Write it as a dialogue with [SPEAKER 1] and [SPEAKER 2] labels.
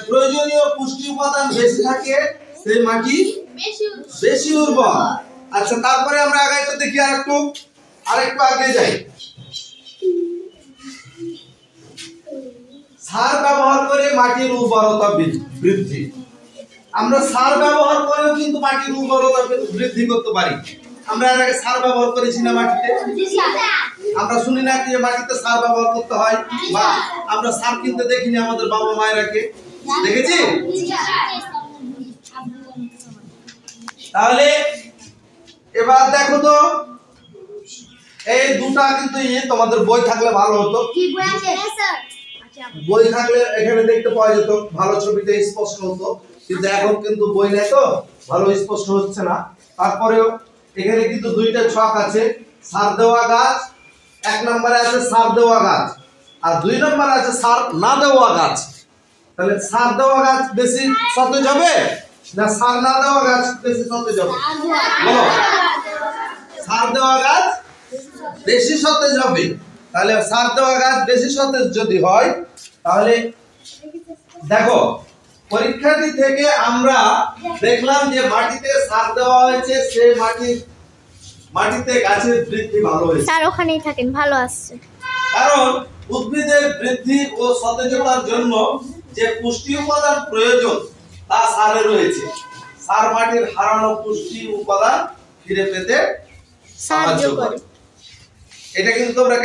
[SPEAKER 1] প্রয়োজনীয় পুষ্টি উপাদান বেশি থাকে সেই মাটি বেশি উর্বর। আচ্ছা, তারপরে আমরা আগাইতে দেখি আরেকটু আগে যাই। সার ব্যবহার করে মাটির উর্বরতা বৃদ্ধি। আমরা সার ব্যবহার করেও কিন্তু মাটির উর্বরতা বৃদ্ধি করতে পারি। আমরা এর আগে সার ব্যবহার করেছি না মাটিতে? আমরা শুনি না যে মাটিতে সার ব্যবহার করতে হয়, বা আমরা সার কিনতে দেখিনি আমাদের বাবা মায়েরাকে, দেখেছি? তাহলে এবার দেখো তো, এই দুটা কিন্তু তোমাদের বই থাকলে ভালো হতো। বই থাকলে এখানে দেখতে পাওয়া যেত, ভালো ছবিটা স্পষ্ট হতো, কিন্তু এখন কিন্তু বই নেই তো ভালো স্পষ্ট হচ্ছে না। তারপরেও এখানে কিন্তু দুইটা ছক আছে, সার দেওয়া গাছ, এক নম্বরে আছে সার দেওয়া গাছ, আর দুই নম্বরে আছে সার না দেওয়া গাছ। তাহলে সার দেওয়া গাছ বেশি সতেজ হবে না সার না দেওয়া গাছ বেশি সতেজ হবে? বলো। সার দেওয়া গাছ বেশি সতেজ হবে। তাহলে সার দেওয়া গাছ বেশি সতেজ যদি হয়, তাহলে দেখো পরীক্ষাটি থেকে আমরা দেখলাম যে মাটিতে সার দেওয়া হয়েছে, সেই মাটিতে গাছের বৃদ্ধি ভালো হয়েছে।
[SPEAKER 2] স্যার ওখানেই থাকেন, ভালো আসছে।
[SPEAKER 1] কারণ উদ্ভিদের বৃদ্ধি ও সতেজতার জন্য যে পুষ্টি উপাদান প্রয়োজন তা সারে রয়েছে। সার মাটির হারানো পুষ্টি উপাদান ফিরে পেতে সাহায্য করে। এটা কিন্তু তোমরা